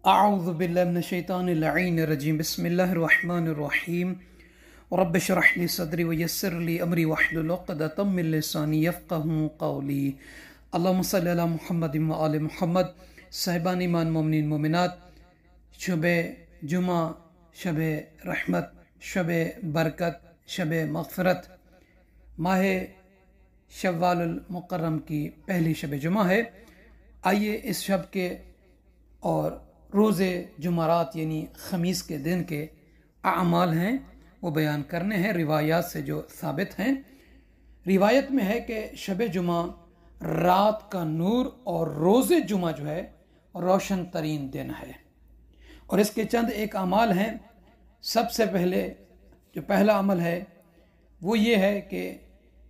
اعوذ باللہ من الشیطان اللعین الرجیم بسم اللہ الرحمن الرحیم رب اشرح لی صدری ویسر لی امری واحلل عقدۃ من لسانی یفقهوا قولی اللہم صلی علی محمد و آل محمد۔ صاحبان ایمان، مومنین مومنات، شب جمعہ، شب رحمت، شب برکت، شب مغفرت، ماہ شوال المکرم کی پہلی شب جمعہ ہے۔ آئیے اس شب کے اور روز جمعرات یعنی خمیس کے دن کے اعمال ہیں وہ بیان کرنے ہیں روایات سے جو ثابت ہیں۔ روایت میں ہے کہ شب جمعہ رات کا نور اور روز جمعہ جو ہے روشن ترین دن ہے، اور اس کے چند ایک اعمال ہیں۔ سب سے پہلے جو پہلا عمل ہے وہ یہ ہے کہ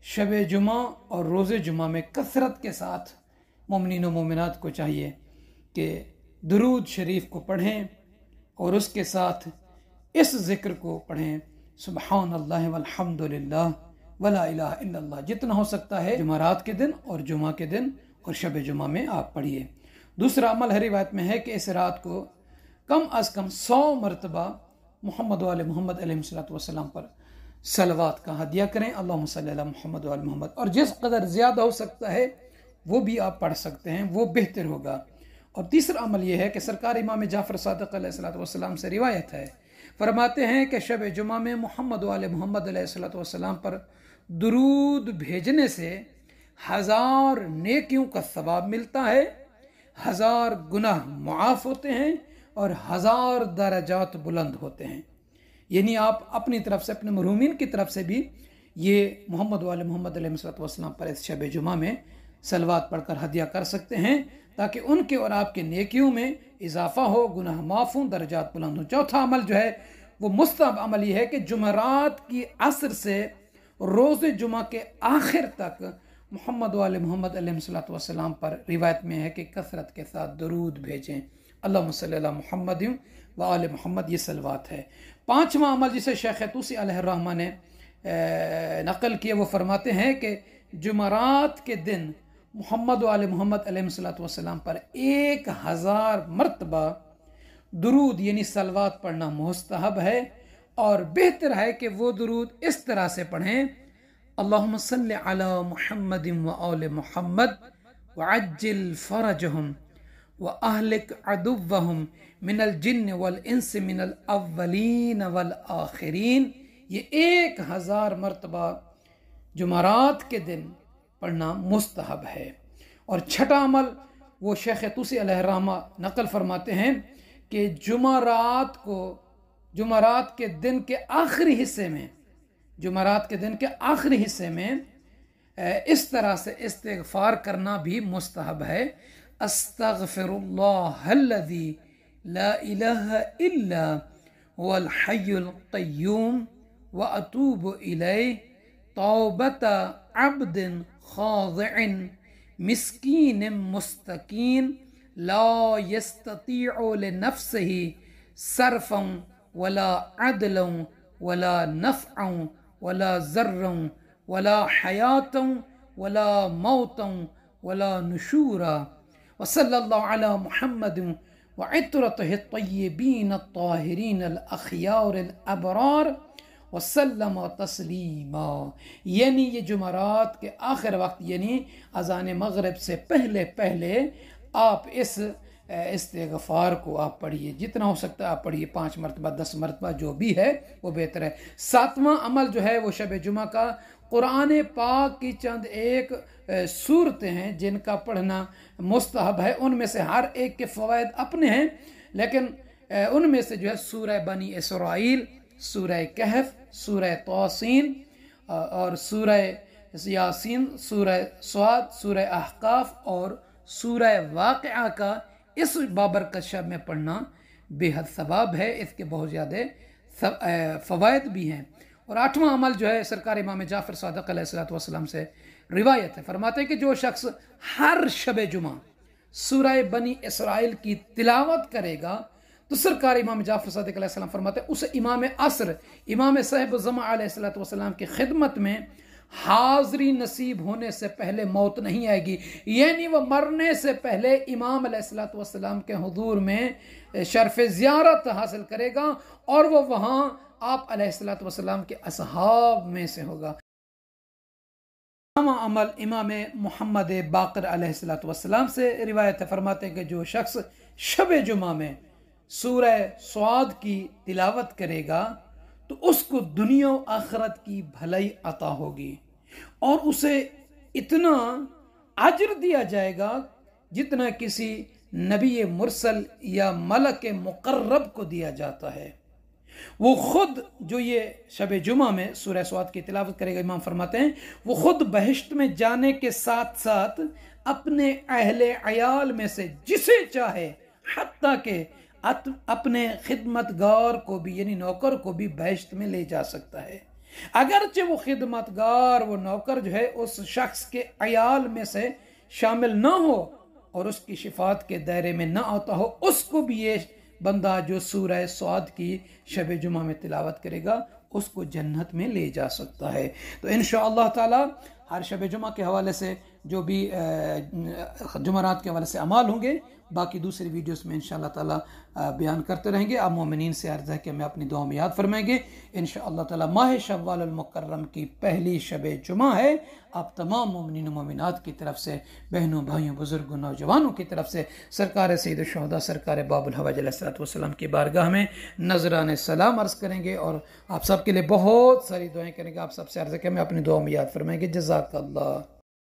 شب جمعہ اور روز جمعہ میں کثرت کے ساتھ مومنین و مومنات کو چاہیے کہ درود شریف کو پڑھیں اور اس کے ساتھ اس ذکر کو پڑھیں، سبحان اللہ والحمد للہ ولا الہ الا اللہ، جتنا ہو سکتا ہے جمعرات کے دن اور جمعہ کے دن اور شب جمعہ میں آپ پڑھیے۔ دوسرا عمل ہے، روایت میں ہے کہ اس رات کو کم از کم 100 مرتبہ محمد و آل محمد علیہ السلام پر صلوات کا ہدیہ کریں، اللہم صلی علی محمد و آل محمد، اور جس قدر زیادہ ہو سکتا ہے وہ بھی آپ پڑھ سکتے ہیں، وہ بہتر ہوگا۔ اور تیسرا عمل یہ ہے کہ سرکار امام جعفر صادق علیہ السلام سے روایت ہے، فرماتے ہیں کہ شب جمعہ میں محمد و آل محمد علیہ السلام پر درود بھیجنے سے 1000 نیکیوں کا ثواب ملتا ہے، 1000 گناہ معاف ہوتے ہیں اور 1000 درجات بلند ہوتے ہیں۔ یعنی آپ اپنی طرف سے، اپنے مرحومین کی طرف سے بھی یہ محمد و آل محمد علیہ السلام پر اس شب جمعہ میں صلوات پڑھ کر ہدیہ کر سکتے ہیں، تاکہ ان کے اور آپ کے نیکیوں میں اضافہ ہو، گناہ معاف ہوں، درجات بلند ہوں۔ چوتھا عمل جو ہے وہ مستحب عمل یہ ہے کہ جمعرات کی عصر سے روز جمعہ کے آخر تک محمد و آل محمد علیہ السلام پر روایت میں ہے کہ کثرت کے ساتھ درود بھیجیں، اللہم صلی علی محمد و آل محمد، یہ صلوات ہے۔ پانچواں عمل جسے شیخ طوسی علیہ الرحمہ نے نقل کیا، وہ فرماتے ہیں کہ جمعرات کے دن محمد و آل محمد علیہ السلام پر 1000 مرتبہ درود یعنی صلوات پڑھنا مستحب ہے، اور بہتر ہے کہ وہ درود اس طرح سے پڑھیں، اللہم صلی علی محمد و آل محمد وعجل فرجہم واہلک عدوہم من الجن والانس من الاولین والآخرین۔ یہ 1000 مرتبہ جمعرات کے دن پڑھنا مستحب ہے۔ اور چھٹا عمل وہ شیخ طوسی علیہ الرحمہ نقل فرماتے ہیں کہ جمعرات کے دن کے آخری حصے میں اس طرح سے استغفار کرنا بھی مستحب ہے، استغفر اللہ الذی لا الہ الا هو الحی القیوم واتوب الیہ توبۃ عبد خاضع مسکین مستقین لا یستطیع لنفسه صرفا ولا عدلا ولا نفعا ولا ضرا ولا حیاتا ولا موتا ولا نشورا، وصلی اللہ علی محمد وعطرته الطیبین الطاہرین الاخیار الابرار وسلم تسلیما۔ یعنی یہ جمعرات کے آخر وقت یعنی اذان مغرب سے پہلے آپ اس استغفار کو آپ پڑھیے، جتنا ہو سکتا ہے آپ پڑھیے، 5 مرتبہ 10 مرتبہ جو بھی ہے وہ بہتر ہے۔ 7واں عمل جو ہے وہ شب جمعہ کا قرآن پاک کی چند ایک صورتیں ہیں جن کا پڑھنا مستحب ہے، ان میں سے ہر ایک کے فوائد اپنے ہیں، لیکن ان میں سے جو ہے سورہ بنی اسرائیل، سورہ کہف، سورہ طاسین اور سورہ یاسین، سورہ صاد، سورہ احقاف اور سورہ واقعہ کا اس بابرکت شب میں پڑھنا بے حد ثواب ہے، اس کے بہت زیادہ فوائد بھی ہیں۔ اور 8واں عمل جو ہے سرکار امام جعفر صادق علیہ السلام سے روایت ہے، فرماتے ہیں کہ جو شخص ہر شب جمعہ سورہ بنی اسرائیل کی تلاوت کرے گا تو سرکار امام جعفر صادق علیہ السلام فرماتے ہیں اسے امام عصر، امام صاحب الزمان علیہ السلام کی خدمت میں حاضری نصیب ہونے سے پہلے موت نہیں آئے گی، یعنی وہ مرنے سے پہلے امام علیہ السلام کے حضور میں شرف زیارت حاصل کرے گا، اور وہ وہاں آپ علیہ السلام کے اصحاب میں سے ہوگا۔ عمل امام محمد باقر علیہ السلام سے روایت فرماتے ہیں کہ جو شخص شب جمعہ میں سورہ صاد کی تلاوت کرے گا تو اس کو دنیا و آخرت کی بھلائی عطا ہوگی، اور اسے اتنا اجر دیا جائے گا جتنا کسی نبی مرسل یا ملک مقرب کو دیا جاتا ہے۔ وہ خود جو یہ شب جمعہ میں سورہ صاد کی تلاوت کرے گا، امام فرماتے ہیں وہ خود بہشت میں جانے کے ساتھ ساتھ اپنے اہل عیال میں سے جسے چاہے، حتیٰ کہ اپنے خدمتگار کو بھی یعنی نوکر کو بھی بہشت میں لے جا سکتا ہے، اگرچہ وہ خدمتگار وہ نوکر جو ہے اس شخص کے عیال میں سے شامل نہ ہو اور اس کی شفاعت کے دائرے میں نہ آتا ہو، اس کو بھی یہ بندہ جو سورہ صاد کی شب جمعہ میں تلاوت کرے گا اس کو جنت میں لے جا سکتا ہے۔ تو انشاءاللہ تعالی ہر شب جمعہ کے حوالے سے جو بھی جمعرات کے حوالے سے اعمال ہوں گے باقی دوسری ویڈیوز میں انشاءاللہ تعالی بیان کرتے رہیں گے۔ آپ مومنین سے عرض ہے کہ ہمیں اپنی دعا میں یاد فرمائیں گے۔ انشاءاللہ تعالی ماہ شوال المکرم کی پہلی شب جمعہ ہے۔ آپ تمام مومنین و مومنات کی طرف سے، بہنوں بھائیوں بزرگوں نوجوانوں کی طرف سے سرکار سید الشہداء سرکار باب الحوائج علیہ السلام کی بارگاہ میں نذران سلام عرض کریں گے، اور آپ سب کے لیے بہت ساری دعائیں کریں گے۔ آپ سب سے عرض ہے کہ ہمیں اپنی دعا میں یاد فرمائیں گے۔ جزاک اللہ۔